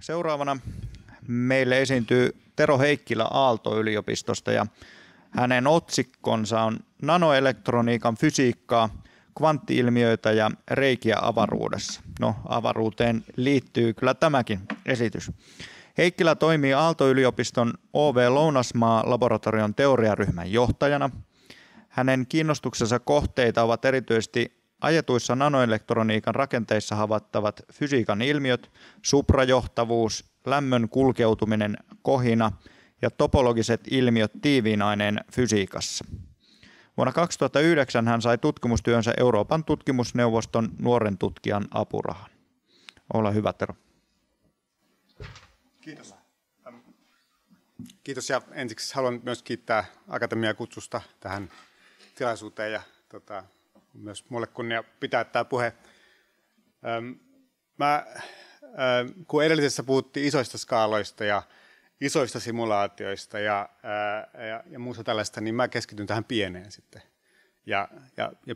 Seuraavana meille esiintyy Tero Heikkilä Aalto-yliopistosta ja hänen otsikkonsa on Nanoelektroniikan fysiikkaa, kvanttiilmiöitä ja reikiä avaruudessa. No, avaruuteen liittyy kyllä tämäkin esitys. Heikkilä toimii Aalto-yliopiston OV-Lounasmaa-laboratorion teoriaryhmän johtajana. Hänen kiinnostuksensa kohteita ovat erityisesti ajetuissa nanoelektroniikan rakenteissa havaittavat fysiikan ilmiöt, suprajohtavuus, lämmön kulkeutuminen, kohina ja topologiset ilmiöt tiiviin aineen fysiikassa. Vuonna 2009 hän sai tutkimustyönsä Euroopan tutkimusneuvoston nuoren tutkijan apurahan. Ole hyvä, Tero. Kiitos. Kiitos ja ensiksi haluan myös kiittää Akatemiaa kutsusta tähän tilaisuuteen ja myös mulle kunnia pitää tämä puhe. Kun edellisessä puhuttiin isoista skaaloista ja isoista simulaatioista ja muusta tällaista, niin mä keskityn tähän pieneen sitten ja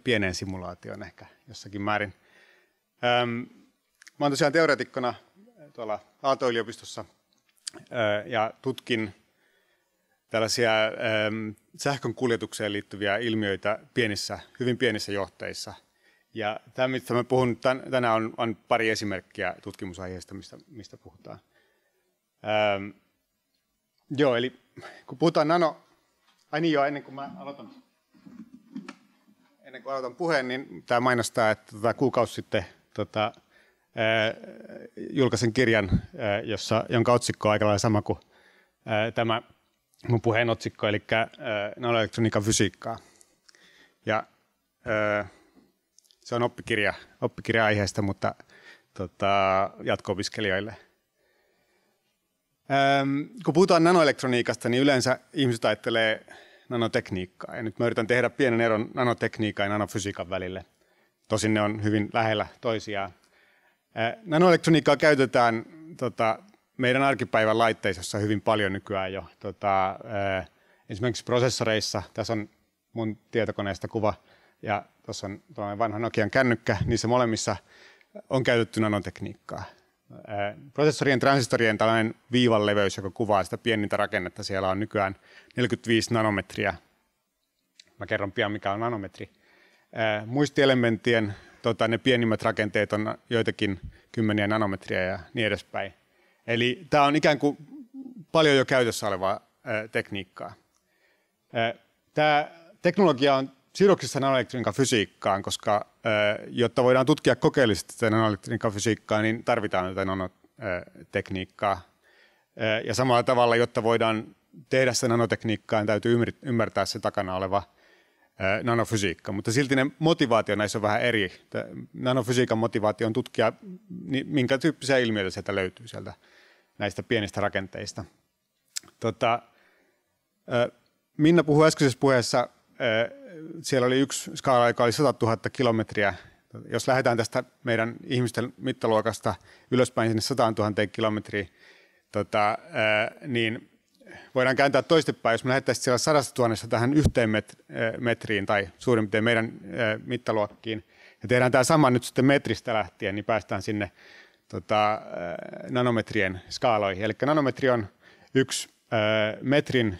pieneen simulaatioon ehkä jossakin määrin. Mä oon tosiaan teoreetikkona tuolla Aalto-yliopistossa ja tutkin tällaisia sähkön kuljetukseen liittyviä ilmiöitä hyvin pienissä johteissa. Ja tämä, mistä mä puhun tänään, on pari esimerkkiä tutkimusaiheesta, mistä puhutaan. Eli kun puhutaan ennen kuin aloitan puheen, niin tämä mainostaa, että kuukausi sitten julkaisen kirjan, jonka otsikko on aika lailla sama kuin tämä mun puheen otsikko, eli nanoelektroniikan fysiikkaa. Ja se on oppikirja aiheesta, mutta jatko-opiskelijoille. Kun puhutaan nanoelektroniikasta, niin yleensä ihmiset ajattelee nanotekniikkaa. Ja nyt mä yritän tehdä pienen eron nanotekniikan ja nanofysiikan välille. Tosin ne on hyvin lähellä toisiaan. Nanoelektroniikkaa käytetään meidän arkipäivän laitteissa hyvin paljon nykyään jo. Esimerkiksi prosessoreissa, tässä on mun tietokoneesta kuva, ja tuossa on vanha Nokian kännykkä, niissä molemmissa on käytetty nanotekniikkaa. Prosessorien transistorien tällainen viivanleveys, joka kuvaa sitä pienintä rakennetta, siellä on nykyään 45 nanometriä. Mä kerron pian, mikä on nanometri. Muistielementtien ne pienimmät rakenteet on joitakin kymmeniä nanometriä ja niin edespäin. Eli tämä on ikään kuin paljon jo käytössä olevaa tekniikkaa. Tämä teknologia on sidoksissa nanoelektroniikan fysiikkaan, koska jotta voidaan tutkia kokeellisesti tätä nanoelektroniikan fysiikkaa, niin tarvitaan tätä nanotekniikkaa. Ja samalla tavalla, jotta voidaan tehdä se nanotekniikkaa, niin täytyy ymmärtää se takana oleva nanofysiikka. Mutta silti ne motivaatio näissä on vähän eri. Nanofysiikan motivaatio on tutkia, minkä tyyppisiä ilmiöitä sieltä löytyy sieltä näistä pienistä rakenteista. Minna puhui äskeisessä puheessa, siellä oli yksi skaala, joka oli 100 000 kilometriä. Jos lähdetään tästä meidän ihmisten mittaluokasta ylöspäin sinne 100 000 kilometriä, niin voidaan kääntää toistepäin. Jos me lähdettäisiin siellä 100 000 tähän 1 metriin tai suurin piirtein meidän mittaluokkiin, ja tehdään tämä sama nyt sitten metristä lähtien, niin päästään sinne nanometrien skaaloihin. Eli nanometri on 1 metrin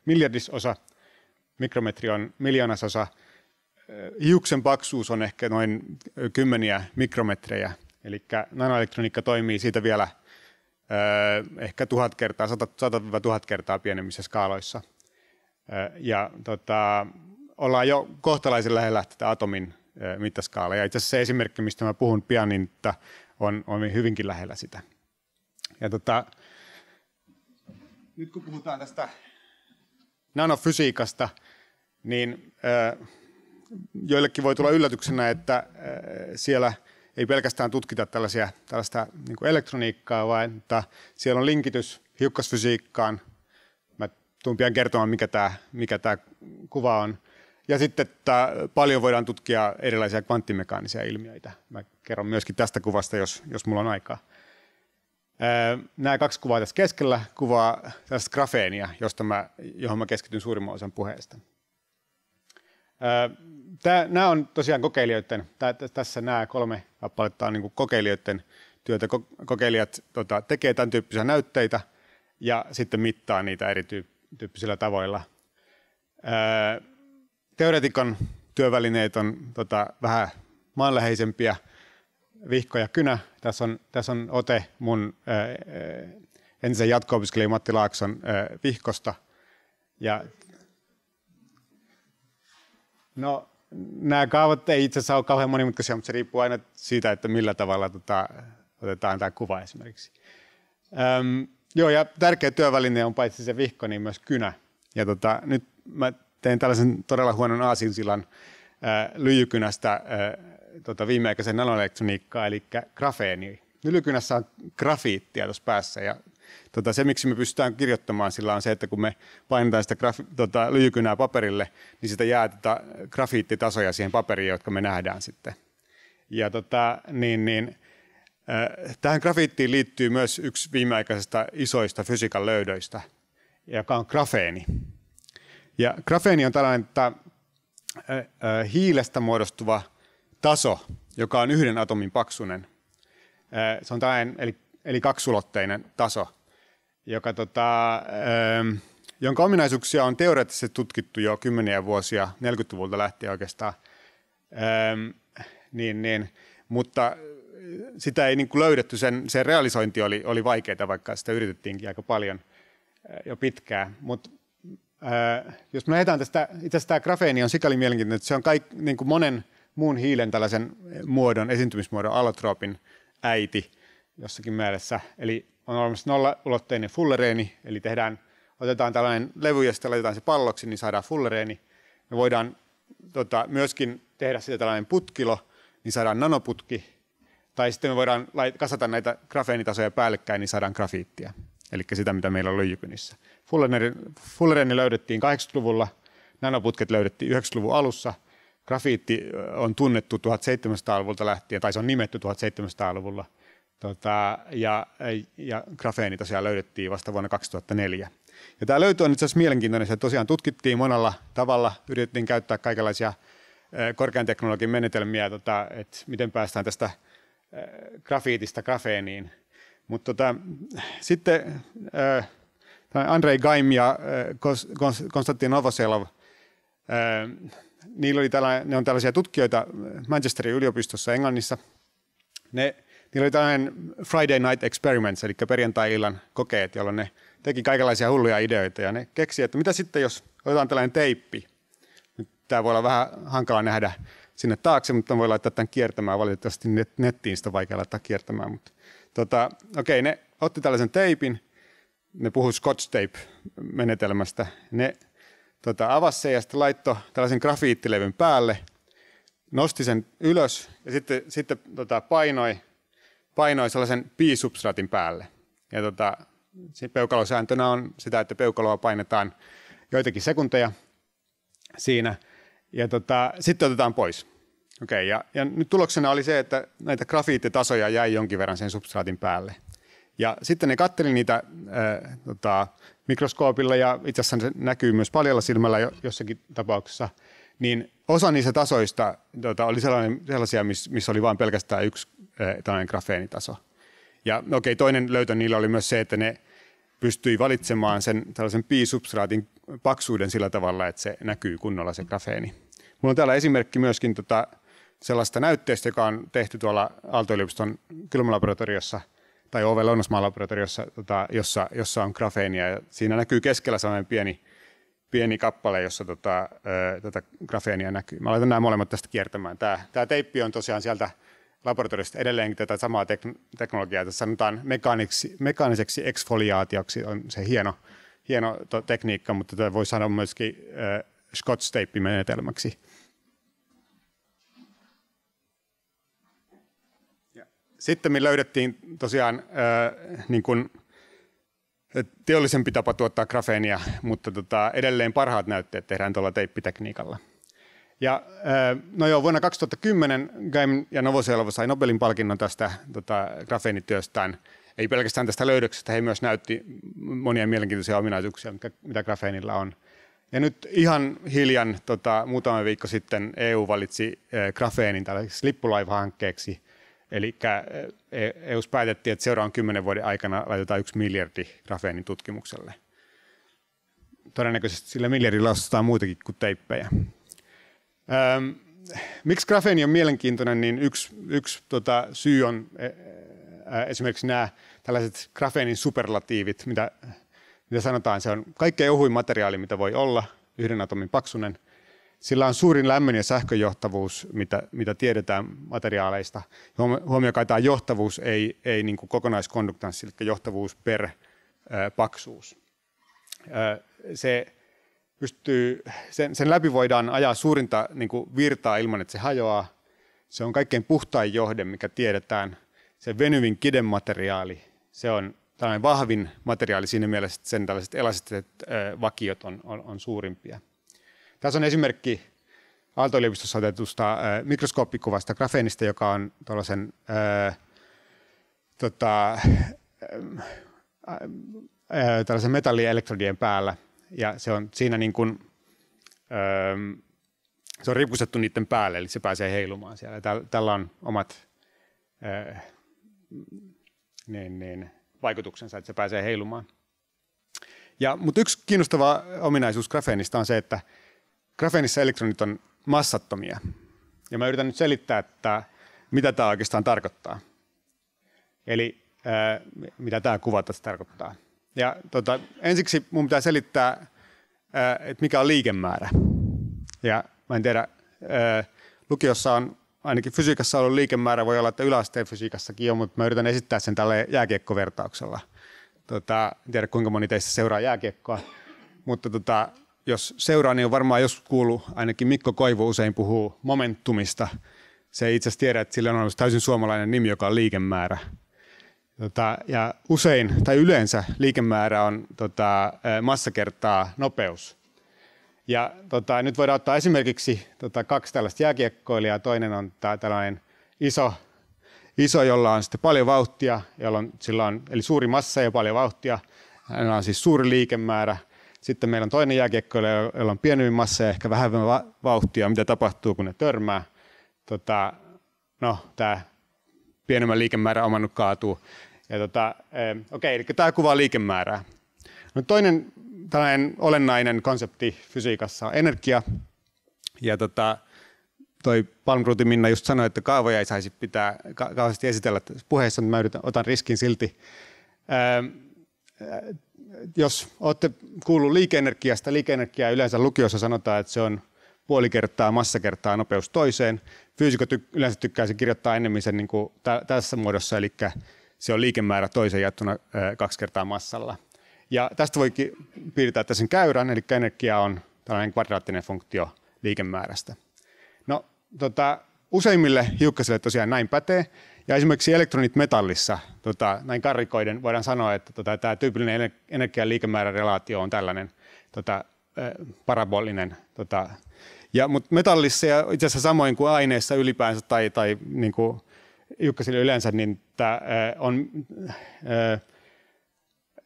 miljardisosa, mikrometri on miljoonasosa, hiuksen paksuus on ehkä noin 10 mikrometrejä, eli nanoelektroniikka toimii siitä vielä ehkä 1000 kertaa, 100-1000 kertaa pienemmissä skaaloissa. Ja ollaan jo kohtalaisen lähellä tätä atomin mittaskaalaa. Ja itse asiassa se esimerkki, mistä mä puhun pian, niin on hyvinkin lähellä sitä. Ja nyt kun puhutaan tästä nanofysiikasta, niin joillekin voi tulla yllätyksenä, että siellä ei pelkästään tutkita tällaista niin kuin elektroniikkaa, vaan että siellä on linkitys hiukkasfysiikkaan. Mä tuun pian kertomaan, mikä tämä kuva on. Ja sitten että paljon voidaan tutkia erilaisia kvanttimekaanisia ilmiöitä. Mä kerron myöskin tästä kuvasta, jos mulla on aikaa. Nämä 2 kuvaa tässä keskellä kuvaa tällaista grafeenia, johon mä keskityn suurimman osan puheesta. Nämä on tosiaan kokeilijoiden, tässä nämä 3 kappaletta on niin kuin kokeilijoiden työtä. Kokeilijat tekee tämän tyyppisiä näytteitä ja sitten mittaa niitä erityyppisillä tavoilla. Teoreetikon työvälineet on vähän maanläheisempiä, vihko ja kynä. Tässä on ote mun entisen jatko-opiskelijan Matti Laakson vihkosta. Ja, no, nämä kaavat ei itse asiassa ole kauhean monimutkaisia, mutta se riippuu aina siitä, että millä tavalla otetaan tämä kuva esimerkiksi. Joo, ja tärkeä työväline on paitsi se vihko, niin myös kynä. Ja nyt mä tein tällaisen todella huonon aasinsillan lyijykynästä viimeaikaisen nanoelektroniikkaa, eli grafeeni. Lyijykynässä on grafiittia tuossa päässä, ja se, miksi me pystytään kirjoittamaan sillä on se, että kun me painetaan sitä lyijykynää paperille, niin sitä jää grafiittitasoja siihen paperiin, jotka me nähdään sitten. Ja tähän grafiittiin liittyy myös yksi viimeaikaisista isoista fysiikan löydöistä, joka on grafeeni. Ja grafeeni on tällainen hiilestä muodostuva taso, joka on yhden atomin paksuinen. Se on tällainen, eli kaksulotteinen taso, jonka ominaisuuksia on teoreettisesti tutkittu jo kymmeniä vuosia, 40-luvulta lähtien oikeastaan, mutta sitä ei niin kuin löydetty, sen realisointi oli vaikeaa, vaikka sitä yritettiinkin aika paljon jo pitkään. Mutta jos me lähdetään tästä, itse asiassa tämä grafeeni on sikäli mielenkiintoinen, että se on niin kuin monen muun hiilen tällaisen esiintymismuodon allotroopin äiti jossakin mielessä. Eli on olemassa nollaulotteinen fullereeni, eli otetaan tällainen levy ja sitten laitetaan se palloksi, niin saadaan fullereeni. Me voidaan myöskin tehdä siitä tällainen putkilo, niin saadaan nanoputki. Tai sitten me voidaan kasata näitä grafeenitasoja päällekkäin, niin saadaan grafiittia. Eli sitä, mitä meillä on lyijykynissä. Fullereeni löydettiin 80-luvulla, nanoputket löydettiin 90-luvun alussa. Grafiitti on tunnettu 1700-luvulta lähtien, tai se on nimetty 1700-luvulla. Ja grafeeni tosiaan löydettiin vasta vuonna 2004. Ja tämä löytö on itse asiassa mielenkiintoinen, että tosiaan tutkittiin monella tavalla, yritettiin käyttää kaikenlaisia korkean teknologian menetelmiä, että miten päästään tästä grafiitista grafeeniin. Mutta sitten Andrei Gaim ja Konstantin Novoselov, ne on tällaisia tutkijoita Manchesterin yliopistossa Englannissa. Niillä oli tällainen Friday Night Experiments, eli perjantai-illan kokeet, jolloin ne teki kaikenlaisia hulluja ideoita. Ja ne keksi, että mitä sitten, jos otetaan tällainen teippi. Nyt tämä voi olla vähän hankala nähdä sinne taakse, mutta voi laittaa tämän kiertämään. Valitettavasti nettiin sitä on vaikea laittaa kiertämään. Mutta, ne otti tällaisen teipin, ne puhui Scotch tape-menetelmästä. Ne avasi sen ja sitten laittoi tällaisen grafiittilevyn päälle, nosti sen ylös ja sitten painoi sellaisen pi-substraatin päälle. Ja peukalosääntönä on sitä, että peukaloa painetaan joitakin sekunteja siinä ja sitten otetaan pois. Okei, ja nyt tuloksena oli se, että näitä grafiittitasoja jäi jonkin verran sen substraatin päälle. Ja sitten ne katteli niitä mikroskoopilla ja itse asiassa se näkyy myös paljaalla silmällä jossakin tapauksessa, niin osa niistä tasoista oli sellaisia, missä oli vain pelkästään yksi tällainen grafeenitaso. Ja toinen löytö niillä oli myös se, että ne pystyi valitsemaan sen tällaisen pi-substraatin paksuuden sillä tavalla, että se näkyy kunnolla se grafeeni. Mulla on täällä esimerkki myöskin sellaista näytteestä, joka on tehty tuolla Aalto-yliopiston kylmälaboratoriossa tai OV-Lounasmaan laboratoriossa, jossa on grafeenia. Ja siinä näkyy keskellä sellainen pieni kappale, jossa tätä grafeenia näkyy. Mä laitan nämä molemmat tästä kiertämään. Tämä teippi on tosiaan sieltä laboratoriosta edelleenkin tätä samaa teknologiaa. Tässä sanotaan mekaaniseksi eksfoliaatioksi, on se hieno tekniikka, mutta tätä voi sanoa myöskin Scotch tape-menetelmäksi. Sitten me löydettiin tosiaan teollisempi tapa tuottaa grafeenia, mutta edelleen parhaat näytteet tehdään tuolla teippitekniikalla. Ja vuonna 2010 Gaim ja Novoselov sai Nobelin palkinnon tästä grafeenityöstään. Ei pelkästään tästä löydöksestä, he myös näytti monia mielenkiintoisia ominaisuuksia, mitä grafeenilla on. Ja nyt ihan hiljan, muutama viikko sitten EU valitsi grafeenin tällaiseksi lippulaivahankkeeksi Eli EU:ssa päätettiin, että seuraavan 10 vuoden aikana laitetaan 1 miljardi grafeenin tutkimukselle. Todennäköisesti sillä miljardilla ostetaan muitakin kuin teippejä. Miksi grafeeni on mielenkiintoinen, niin yksi syy on esimerkiksi nämä tällaiset grafeenin superlatiivit, mitä sanotaan, se on kaikkein ohuin materiaali, mitä voi olla, 1 atomin paksunen. Sillä on suurin lämmön- ja sähköjohtavuus, mitä tiedetään materiaaleista. Huomioon tämä johtavuus, ei niin kuin kokonaiskonduktanssi, eli johtavuus per paksuus. Sen läpi voidaan ajaa suurinta niin kuin virtaa ilman, että se hajoaa. Se on kaikkein puhtain johde, mikä tiedetään. Se venyvin kidemateriaali, se on tällainen vahvin materiaali siinä mielessä, että sen tällaiset elastiset vakiot on suurimpia. Tässä on esimerkki Aalto-yliopistossa otetusta mikroskooppikuvasta grafeenista, joka on tuollaisen tällaisen metallielektrodien päällä. Ja se on siinä niin kuin, se on ripustettu niiden päälle, eli se pääsee heilumaan siellä. Tällä on omat vaikutuksensa, että se pääsee heilumaan. Mutta yksi kiinnostava ominaisuus grafeenista on se, että grafeenissa elektronit on massattomia. Ja mä yritän nyt selittää, että mitä tämä oikeastaan tarkoittaa. Eli mitä tämä kuva tässä tarkoittaa. Ja ensiksi mun pitää selittää, että mikä on liikemäärä. Ja mä en tiedä, lukiossa on ainakin fysiikassa ollut liikemäärä, voi olla, että yläasteen fysiikassakin on, mutta mä yritän esittää sen tällä jääkiekkovertauksella. En tiedä, kuinka moni teistä seuraa jääkiekkoa, mutta jos seuraa, niin on varmaan joskus kuullut, ainakin Mikko Koivu usein puhuu momentumista. Se ei itse asiassa tiedä, että sillä on ollut täysin suomalainen nimi, joka on liikemäärä. Ja usein tai yleensä liikemäärä on massa kertaa nopeus. Ja nyt voidaan ottaa esimerkiksi 2 tällaista jääkiekkoilijaa. Toinen on tällainen iso, jolla on sitten paljon vauhtia, eli suuri massa ja paljon vauhtia. Hänellä on siis suuri liikemäärä. Sitten meillä on toinen jääkiekkoilija, jolla on pienempi massa ja ehkä vähän vauhtia. Mitä tapahtuu, kun ne törmää? Tämä pienemmän liikemäärän omannut kaatuu. Eli tämä kuvaa liikemäärää. No, toinen tällainen olennainen konsepti fysiikassa on energia. Ja toi Palmgrutin Minna just sanoi, että kaavoja ei saisi pitää kauheasti esitellä puheessa, mutta mä otan riskin silti. Jos olette kuullut liike-energiaa yleensä lukiossa sanotaan, että se on puoli kertaa massa kertaa nopeus toiseen. Fyysikot yleensä tykkää kirjoittaa enemmän sen niin kuin tässä muodossa, eli se on liikemäärä toiseen jaettuna 2 kertaa massalla. Ja tästä voi piirtää sen käyrän, eli energia on tällainen kvadraattinen funktio liikemäärästä. No, useimmille hiukkasille tosiaan näin pätee, ja esimerkiksi elektronit metallissa, näin karrikoiden voidaan sanoa, että tämä tyypillinen energian liikemäärärelaatio on tällainen parabolinen. Mutta metallissa ja itse asiassa samoin kuin aineessa ylipäänsä tai niin kuin hiukkasille yleensä, niin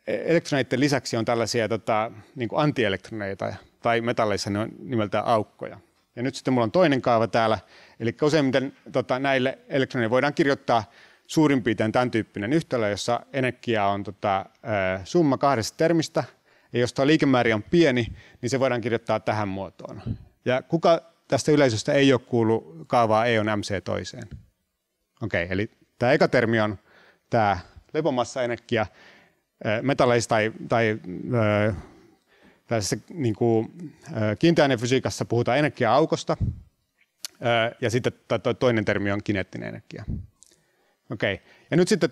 elektroneiden lisäksi on tällaisia niin kuin antielektroneita, tai metalleissa ne on nimeltään aukkoja. Ja nyt sitten mulla on toinen kaava täällä, eli useimmiten näille elektroneille voidaan kirjoittaa suurin piirtein tämän tyyppinen yhtälö, jossa energia on summa 2 termistä, ja jos tuo liikemäärä on pieni, niin se voidaan kirjoittaa tähän muotoon. Ja kuka tästä yleisöstä ei ole kuullut kaavaa E on MC toiseen? Eli tämä eka termi on tämä lepomassa-energia. Metalleissa tai niin kiinteäainefysiikassa puhutaan energia-aukosta, ja sitten toinen termi on kineettinen energia. Ja nyt sitten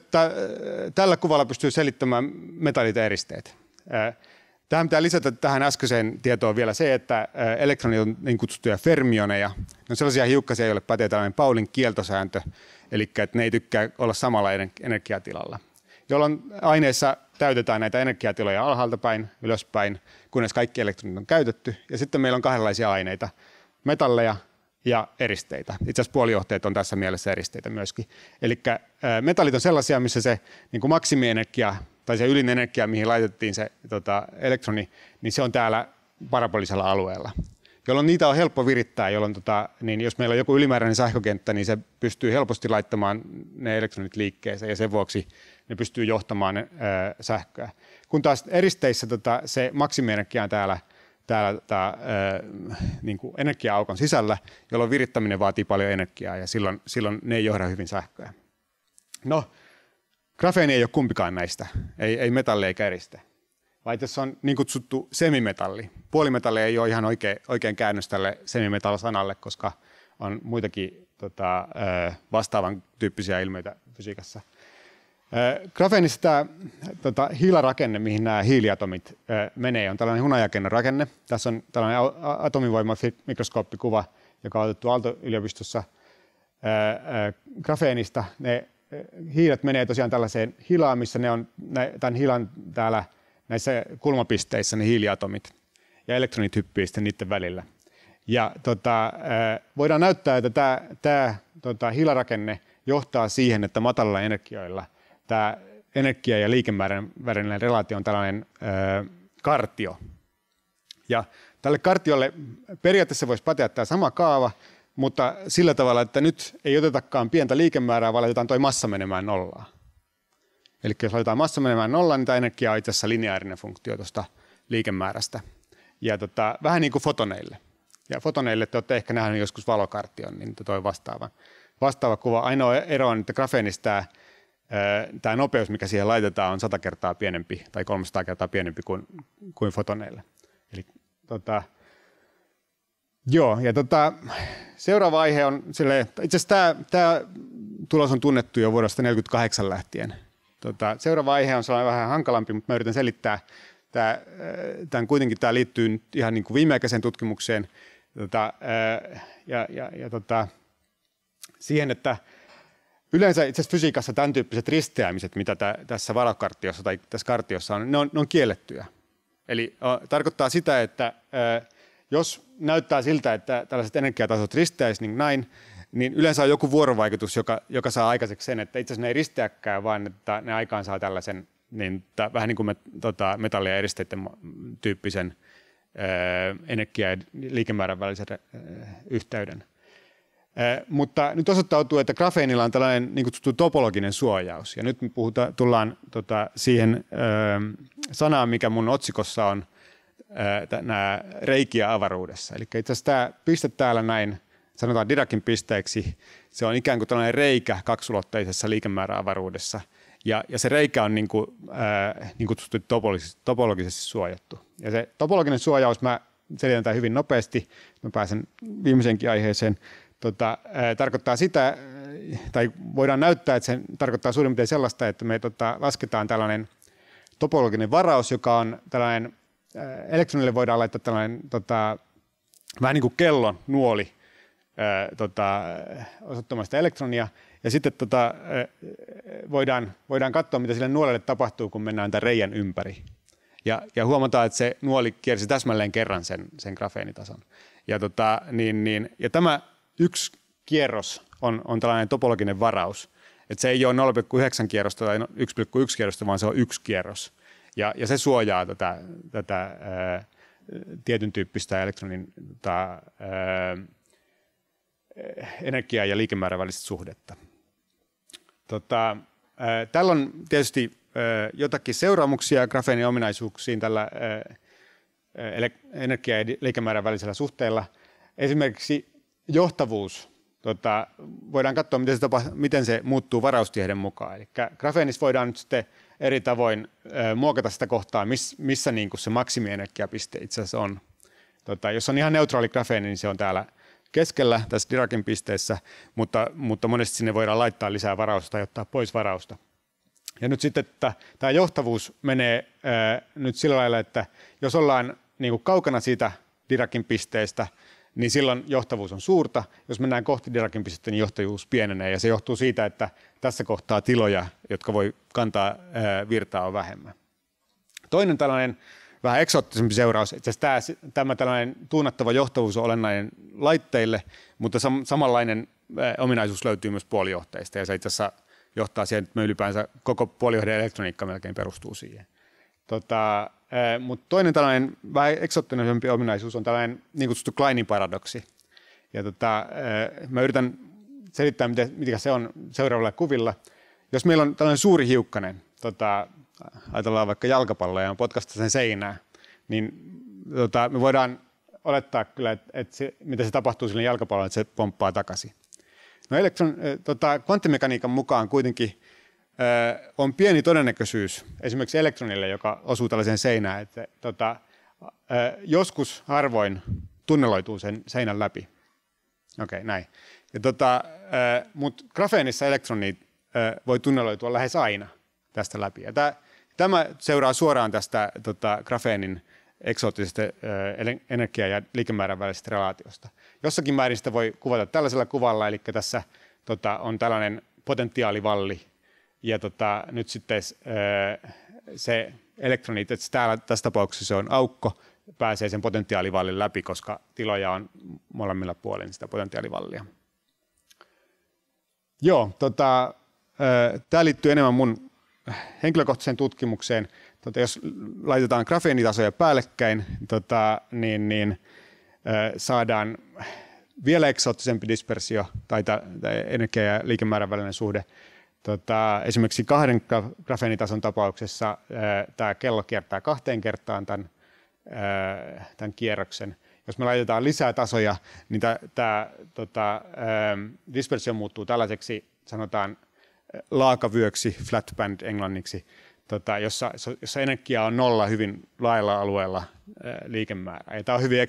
tällä kuvalla pystyy selittämään metallit ja eristeet. Tähän pitää lisätä tähän äskeiseen tietoon vielä se, että elektronit on niin kutsuttuja fermioneja. Ne on sellaisia hiukkasia, joille pätee tällainen Paulin kieltosääntö, eli että ne ei tykkää olla samalla energiatilalla. Jolloin aineessa täytetään näitä energiatiloja alhaalta päin, ylöspäin, kunnes kaikki elektronit on käytetty. Ja sitten meillä on kahdenlaisia aineita, metalleja ja eristeitä. Itse asiassa puolijohteet on tässä mielessä eristeitä myöskin. Eli metallit on sellaisia, missä se niin kuin maksimienergia tai se ylin energia, mihin laitettiin se elektroni, niin se on täällä parabolisella alueella. jolloin niitä on helppo virittää, jolloin niin jos meillä on joku ylimääräinen sähkökenttä, niin se pystyy helposti laittamaan ne elektronit liikkeeseen ja sen vuoksi ne pystyy johtamaan sähköä. Kun taas eristeissä se maksimienergia on täällä niin kuin energia-aukon sisällä, jolloin virittäminen vaatii paljon energiaa ja silloin ne ei johda hyvin sähköä. No, grafeeni ei ole kumpikaan näistä, ei metalli eikä eriste. Vai tässä on niin kutsuttu semimetalli. Puolimetalli ei ole ihan oikein käännös tälle semimetall-sanalle, koska on muitakin vastaavan tyyppisiä ilmiöitä fysiikassa. Grafeenissa tämä hiilarakenne, mihin nämä hiiliatomit menee, on tällainen hunajakennerakenne. Tässä on tällainen atomivoimamikroskooppikuva, joka on otettu Aalto-yliopistossa grafeenista. Ne hiilet menee tosiaan tällaiseen hilaan, missä ne on tämän hilan täällä näissä kulmapisteissä ne hiiliatomit ja elektronit hyppii sitten niiden välillä. Ja voidaan näyttää, että tämä hiilarakenne johtaa siihen, että matalalla energioilla tämä energia- ja liikemäärän välinen relaatio on tällainen kartio. Ja tälle kartiolle periaatteessa voisi päteä tämä sama kaava, mutta sillä tavalla, että nyt ei otetakaan pientä liikemäärää, vaan laitetaan tuo massa menemään nollaan. Eli jos laitetaan massa menemään nollaan, niin tämä energia on itse asiassa lineaarinen funktio tuosta liikemäärästä. Ja vähän niin kuin fotoneille. Ja fotoneille te olette ehkä nähneet joskus valokartion, niin toi vastaava kuva. Ainoa ero on, että grafeenissa tämä nopeus, mikä siihen laitetaan, on 100 kertaa pienempi tai 300 kertaa pienempi kuin fotoneille. Eli joo, ja seuraava aihe on itse asiassa tämä tulos on tunnettu jo vuodesta 1948 lähtien. Seuraava aihe on sellainen vähän hankalampi, mutta mä yritän selittää. Tämä liittyy nyt ihan niin kuin viimeaikaiseen tutkimukseen siihen, että yleensä itse asiassa fysiikassa tämän tyyppiset risteämiset, mitä tässä valokartiossa tai tässä kartiossa on, ne on kiellettyjä. Eli tarkoittaa sitä, että jos näyttää siltä, että tällaiset energiatasot risteäisivät niin yleensä on joku vuorovaikutus, joka saa aikaiseksi sen, että itse asiassa ne ei risteäkään, vaan että ne aikaan saa tällaisen vähän niin kuin metallia ja eristeiden tyyppisen energia- ja liikemäärän välisen yhteyden. Mutta nyt osoittautuu, että grafeenilla on tällainen niin kutsuttu topologinen suojaus. Ja nyt me tullaan siihen sanaan, mikä mun otsikossa on, nämä reikiä avaruudessa. Eli itse asiassa tämä piste täällä näin, sanotaan Diracin pisteeksi, se on ikään kuin tällainen reikä kaksulotteisessa liikemääräavaruudessa. Ja se reikä on niin kutsuttu topologisesti suojattu. Ja se topologinen suojaus, mä selitän tämän hyvin nopeasti, mä pääsen viimeisenkin aiheeseen, tarkoittaa sitä, tai voidaan näyttää, että se tarkoittaa suurin piirtein sellaista, että me lasketaan tällainen topologinen varaus, joka on tällainen, elektronille voidaan laittaa tällainen vähän niin kuin kellon nuoli osoittamaan sitä elektronia, ja sitten voidaan katsoa, mitä sille nuolelle tapahtuu, kun mennään tämän reijän ympäri. Ja huomataan, että se nuoli kiersi täsmälleen kerran sen grafeenitason. Ja tämä yksi kierros on tällainen topologinen varaus. Että se ei ole 0,9 kierrosta tai 1,1 kierrosta, vaan se on yksi kierros. Ja se suojaa tätä tietyn tyyppistä elektronin energia- ja liikemäärän välistä suhdetta. Tällä on tietysti jotakin seuraamuksia grafeenin ominaisuuksiin tällä energia- ja liikemäärän välisellä suhteella. Esimerkiksi johtavuus. Voidaan katsoa, miten se muuttuu varaustieiden mukaan. Eli grafeenissa voidaan nyt sitten eri tavoin muokata sitä kohtaa, missä niin kuin se maksimienergiapiste itse asiassa on. Jos on ihan neutraali grafeeni, niin se on täällä keskellä tässä Diracin pisteessä, mutta monesti sinne voidaan laittaa lisää varausta tai ottaa pois varausta. Ja nyt sitten tämä johtavuus menee nyt sillä lailla, että jos ollaan niin kuin kaukana siitä Diracin pisteestä, niin silloin johtavuus on suurta. Jos mennään kohti Diracin pistettä, niin johtavuus pienenee, ja se johtuu siitä, että tässä kohtaa tiloja, jotka voi kantaa virtaa, on vähemmän. Toinen tällainen vähän eksoottisempi seuraus, itse asiassa tämä tällainen tuunattava johtavuus on olennainen laitteille, mutta samanlainen ominaisuus löytyy myös puolijohteista, ja se itse asiassa johtaa siihen, että me ylipäänsä koko puolijohteen elektroniikka melkein perustuu siihen. mutta toinen tällainen vähän eksoottisempi ominaisuus on tällainen niin kutsuttu Kleinin paradoksi. Ja mä yritän selittää, mitä se on seuraavalla kuvilla. Jos meillä on tällainen suuri hiukkanen, ajatellaan vaikka jalkapalloa ja potkasta sen seinään, niin me voidaan olettaa kyllä, että mitä se tapahtuu sille jalkapallolle, että se pomppaa takaisin. No kvanttimekaniikan mukaan kuitenkin on pieni todennäköisyys esimerkiksi elektronille, joka osuu tällaiseen seinään, että joskus harvoin tunneloituu sen seinän läpi. Okei, näin. Mutta grafeenissa elektronit voi tunneloitua lähes aina tästä läpi. Ja tämä seuraa suoraan tästä grafeenin eksoottisesta energia- ja liikemäärän välisestä relaatiosta. Jossakin määrin sitä voi kuvata tällaisella kuvalla, eli tässä on tällainen potentiaalivalli, ja nyt sitten se elektronit, että täällä tässä tapauksessa se on aukko, pääsee sen potentiaalivallin läpi, koska tiloja on molemmilla puolin sitä potentiaalivallia. Joo, tämä liittyy enemmän mun henkilökohtaiseen tutkimukseen. Jos laitetaan grafeenitasoja päällekkäin, niin saadaan vielä eksoottisempi dispersio tai energia- ja liikemäärän välinen suhde. Esimerkiksi 2 grafeenitason tapauksessa tämä kello kiertää 2 kertaan tämän kierroksen. Jos me laitetaan lisää tasoja, niin tämä dispersio muuttuu tällaiseksi, sanotaan laakavyöksi, flat band englanniksi, jossa energia on 0 hyvin laajalla alueella liikemäärää. Ja tämä on hyvin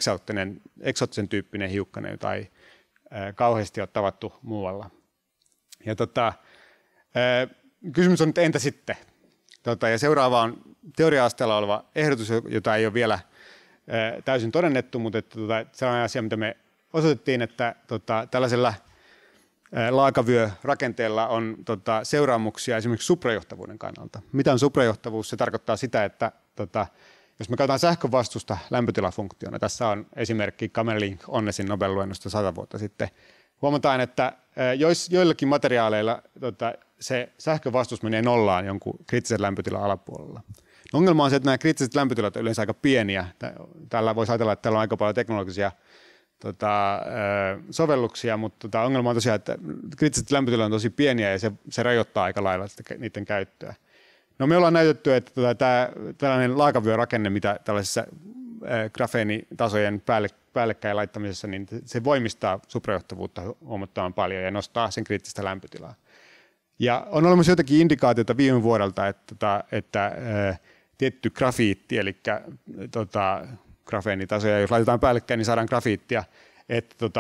eksoottisen tyyppinen hiukkanen, jota ei kauheasti ole tavattu muualla. Ja kysymys on, että entä sitten? Ja seuraava on teoria-asteella oleva ehdotus, jota ei ole vielä täysin todennettu, mutta sellainen asia, mitä me osoitettiin, että tällaisella laakavyörakenteella on seuraamuksia esimerkiksi suprajohtavuuden kannalta. Mitä on suprajohtavuus? Se tarkoittaa sitä, että jos me käytetään sähkön vastusta lämpötilafunktiona, tässä on esimerkki Kamerlingh Onnesin Nobel-luennosta 100 vuotta sitten, huomataan, että joillakin materiaaleilla se sähkön vastus menee nollaan jonkun kriittisen lämpötilan alapuolella. Ongelma on se, että nämä kriittiset lämpötilat ovat yleensä aika pieniä. Tällä voisi ajatella, että täällä on aika paljon teknologisia sovelluksia, mutta ongelma on tosiaan, että kriittiset lämpötilat on tosi pieniä ja se rajoittaa aika lailla niiden käyttöä. No me ollaan näytetty, että tällainen laakavyörakenne, mitä tällaisessa grafeenitasojen päällekkäin laittamisessa, niin se voimistaa suprajohtavuutta huomattavan paljon ja nostaa sen kriittistä lämpötilaa. Ja on olemassa jotakin indikaatioita viime vuodelta, että tietty grafiitti, eli grafeenitasoja, jos laitetaan päällekkäin, niin saadaan grafiittia, että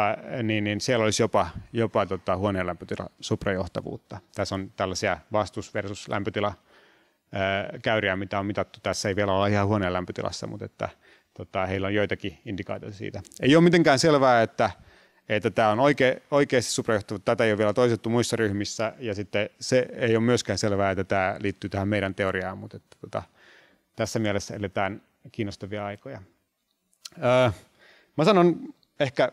niin siellä olisi jopa huoneen lämpötila suprajohtavuutta. Tässä on tällaisia vastus versus lämpötila käyriä, mitä on mitattu. Tässä ei vielä olla ihan huoneen lämpötilassa, mutta että, heillä on joitakin indikaatioita siitä. Ei ole mitenkään selvää, että tämä on oikeasti suprajohtavuutta. Tätä ei ole vielä toistettu muissa ryhmissä, ja sitten se ei ole myöskään selvää, että tämä liittyy tähän meidän teoriaan, mutta että, tässä mielessä eletään kiinnostavia aikoja. Mä sanon ehkä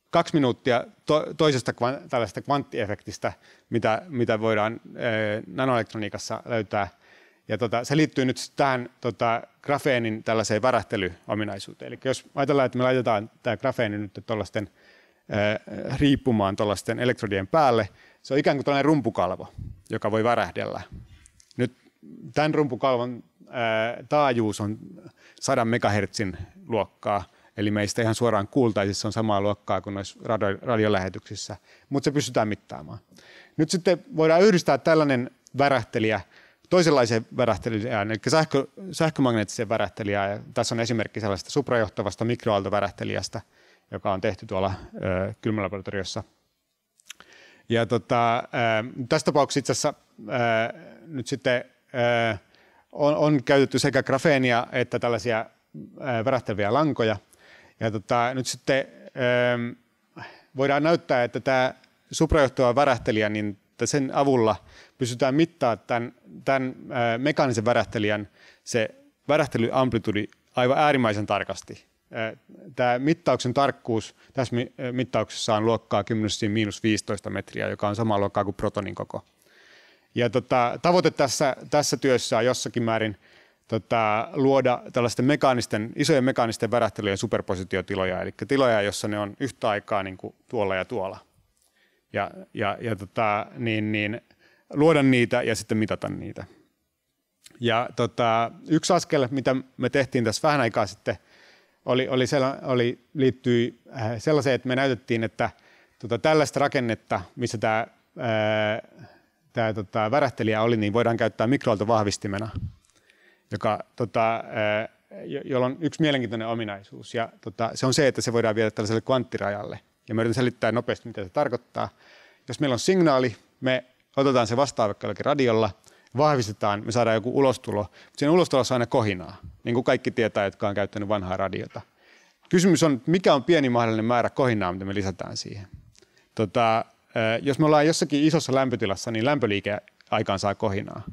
2 minuuttia toisesta tällaista kvanttiefektistä, mitä voidaan nanoelektroniikassa löytää. Ja se liittyy nyt tähän grafeenin tällaiseen värähtelyominaisuuteen. Eli jos ajatellaan, että me laitetaan tämä grafeeni nyt tuollaisten riippumaan tuollaisten elektrodien päälle, se on ikään kuin tällainen rumpukalvo, joka voi värähdellä. Nyt tämän rumpukalvon taajuus on 100 megahertsin luokkaa, eli meistä ihan suoraan kuultaisiin, se on samaa luokkaa kuin noissa radiolähetyksissä, mutta se pystytään mittaamaan. Nyt sitten voidaan yhdistää tällainen värähtelijä toisenlaiseen värähtelijään, eli sähkömagneettiseen värähtelijään. Ja tässä on esimerkki sellaisesta suprajohtavasta mikroaaltovärähtelijästä, joka on tehty tuolla kylmälaboratoriossa. Ja tässä tapauksessa itse asiassa nyt sitten on käytetty sekä grafeenia että tällaisia värähteleviä lankoja. Ja nyt sitten voidaan näyttää, että tämä suprajohtava värähtelijä, niin sen avulla pystytään mittaamaan tämän mekaanisen värähtelijän se värähtelyamplitudi aivan äärimmäisen tarkasti. Tämä mittauksen tarkkuus tässä mittauksessa on luokkaa 10⁻⁻15 metriä, joka on samaa luokkaa kuin protonin koko. Ja tavoite tässä työssä on jossakin määrin luoda tällaisten isojen mekaanisten värähtelyjen superpositiotiloja, eli tiloja, jossa ne on yhtä aikaa niin kuin tuolla ja tuolla. Luoda niitä ja sitten mitata niitä. Ja yksi askel, mitä me tehtiin tässä vähän aikaa sitten, liittyi sellaiseen, että me näytettiin, että tällaista rakennetta, missä tämä värähtelijä oli, niin voidaan käyttää mikroaaltovahvistimena, jolla on yksi mielenkiintoinen ominaisuus. Ja se on se, että se voidaan viedä tällaiselle kvanttirajalle. Ja mä yritän selittää nopeasti, mitä se tarkoittaa. Jos meillä on signaali, me otetaan se vastaan vaikka jollakin radiolla, vahvistetaan, me saadaan joku ulostulo, mutta siinä ulostulossa on aina kohinaa, niin kuin kaikki tietää, jotka on käyttänyt vanhaa radiota. Kysymys on, mikä on pieni mahdollinen määrä kohinaa, mitä me lisätään siihen. Jos me ollaan jossakin isossa lämpötilassa, niin lämpöliike aikaan saa kohinaa.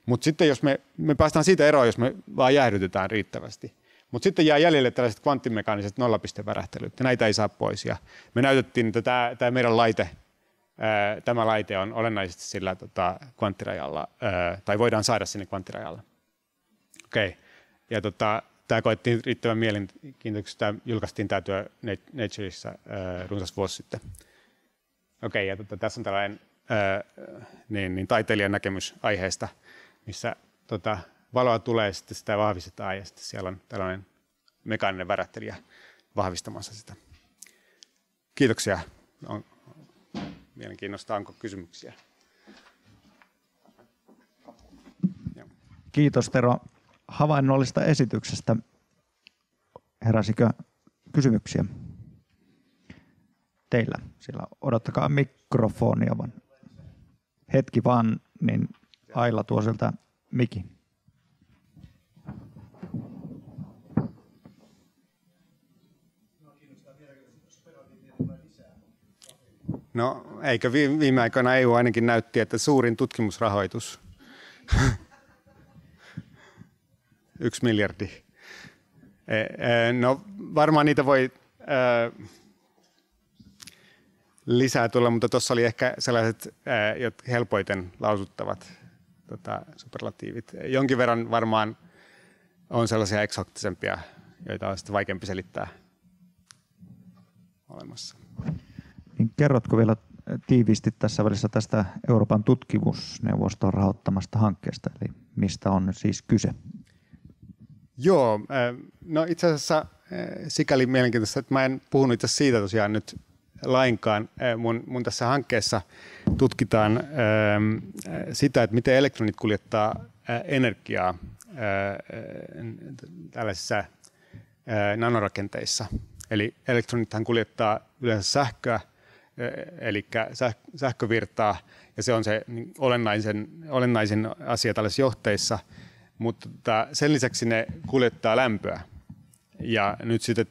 Mutta sitten jos me päästään siitä eroon, jos me vaan jäähdytetään riittävästi. Mutta sitten jää jäljelle tällaiset kvanttimekaaniset nollapistevärähtelyt, ja näitä ei saa pois. Ja me näytettiin, että tämä meidän laite, tämä laite on olennaisesti sillä kvanttirajalla, tai voidaan saada sinne kvanttirajalla. Okei. Ja tämä koettiin riittävän mielenkiintoisesti, julkaistiin tämä työ Natureissa runsas vuosi sitten. Okei, ja tässä on tällainen taiteilijan näkemys aiheesta, missä valoa tulee, sitten sitä vahvistetaan ja sitten siellä on tällainen mekaaninen värähtelijä vahvistamassa sitä. Kiitoksia. On mielenkiinnosta. Onko kysymyksiä? Kiitos Tero havainnollista esityksestä. Heräsikö kysymyksiä teillä? Sillä odottakaa mikrofonia vaan. Hetki vaan, niin Aila tuo sieltä mikin. No, eikö viime aikoina EU ainakin näytti, että suurin tutkimusrahoitus, 1 miljardi. No, varmaan niitä voi lisää tulla, mutta tuossa oli ehkä sellaiset helpoiten lausuttavat superlatiivit. Jonkin verran varmaan on sellaisia eksaktisempia, joita on sitten vaikeampi selittää olemassa. Niin kerrotko vielä tiiviisti tässä välissä tästä Euroopan tutkimusneuvoston rahoittamasta hankkeesta, eli mistä on siis kyse? Joo, no itse asiassa sikäli mielenkiintoista, että mä en puhunut itse siitä tosiaan nyt lainkaan. Mun tässä hankkeessa tutkitaan sitä, että miten elektronit kuljettaa energiaa tällaisissa nanorakenteissa. Eli elektronithan kuljettaa yleensä sähköä, eli sähkövirtaa, ja se on se olennaisin asia tällaisissa johteissa, mutta sen lisäksi ne kuljettaa lämpöä. Ja nyt sitten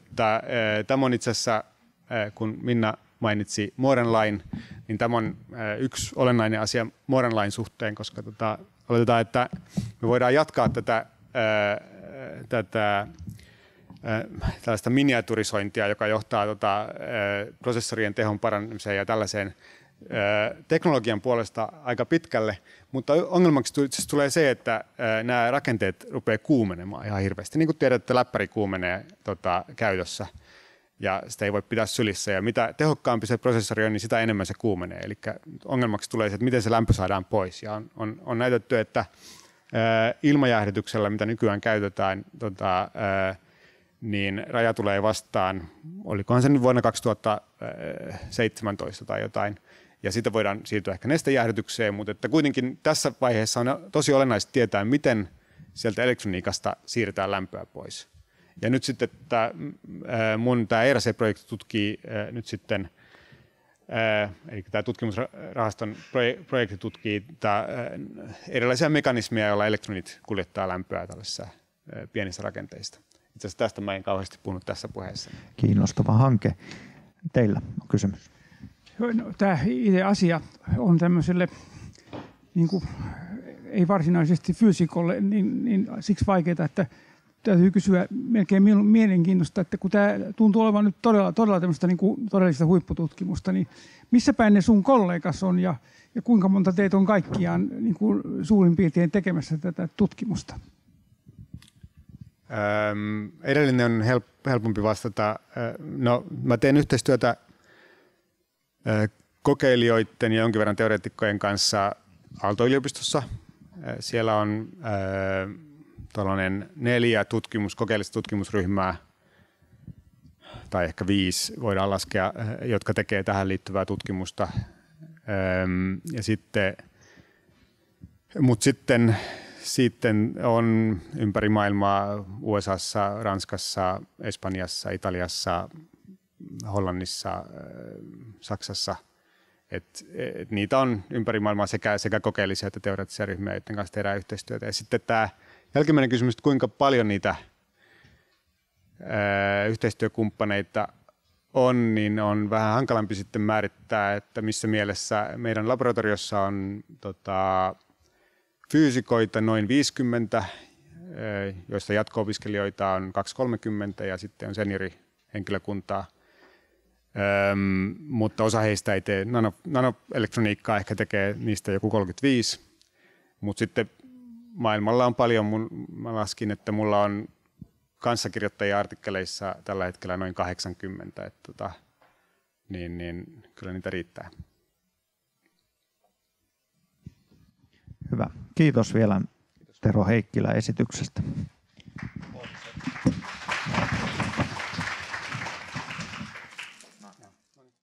tämä on itse asiassa, kun Minna mainitsi Mooren lain, niin tämä on yksi olennainen asia Mooren lain suhteen, koska oletetaan, että me voidaan jatkaa tätä tällaista miniaturisointia, joka johtaa prosessorien tehon parantamiseen ja tällaiseen teknologian puolesta aika pitkälle, mutta ongelmaksi tulee se, että nämä rakenteet rupeaa kuumenemaan ihan hirveästi. Niin kuin tiedätte, läppäri kuumenee käytössä ja sitä ei voi pitää sylissä, ja mitä tehokkaampi se prosessori on, niin sitä enemmän se kuumenee. Eli ongelmaksi tulee se, että miten se lämpö saadaan pois, ja on näytetty, että ilmajäähdytyksellä, mitä nykyään käytetään, niin raja tulee vastaan, olikohan se nyt vuonna 2017 tai jotain, ja siitä voidaan siirtyä ehkä nestejäähdytykseen, mutta että kuitenkin tässä vaiheessa on tosi olennaista tietää, miten sieltä elektroniikasta siirretään lämpöä pois. Ja nyt sitten mun ERC-projekti tutkii nyt sitten, eli tämä tutkimusrahaston projekti tutkii erilaisia mekanismeja, joilla elektronit kuljettaa lämpöä tällaisissa pienissä rakenteissa. Itse asiassa tästä mä en kauheasti puhunut tässä puheessa. Kiinnostava hanke. Teillä on kysymys. No, tämä itse asia on tämmöiselle, niin kuin, ei varsinaisesti fyysikolle, niin siksi vaikeaa, että täytyy kysyä melkein mielenkiintoista, että kun tämä tuntuu olevan nyt todella tämmöistä niin kuin todellista huippututkimusta, niin missä päin ne sun kollegas on ja kuinka monta teitä on kaikkiaan niin kuin suurin piirtein tekemässä tätä tutkimusta? Edellinen on helpompi vastata. No, mä teen yhteistyötä kokeilijoiden ja jonkin verran teoreetikkojen kanssa Aalto-yliopistossa. Siellä on 4 kokeellista tutkimusryhmää, tai ehkä 5 voidaan laskea, jotka tekee tähän liittyvää tutkimusta. Ja sitten on ympäri maailmaa USAssa, Ranskassa, Espanjassa, Italiassa, Hollannissa, Saksassa. Et niitä on ympäri maailmaa sekä kokeellisia että teoreettisia ryhmiä, joiden kanssa tehdään yhteistyötä. Ja sitten tämä jälkimmäinen kysymys, että kuinka paljon niitä yhteistyökumppaneita on, niin on vähän hankalampi sitten määrittää, että missä mielessä meidän laboratoriossa on fyysikoita noin 50, joista jatko-opiskelijoita on 230 ja sitten on seniorihenkilökuntaa. Mutta osa heistä ei tee nanoelektroniikkaa, ehkä tekee niistä joku 35, mutta sitten maailmalla on paljon, mä laskin, että mulla on kanssakirjoittajia artikkeleissa tällä hetkellä noin 80, että niin kyllä niitä riittää. Hyvä. Kiitos vielä Tero Heikkilä esityksestä.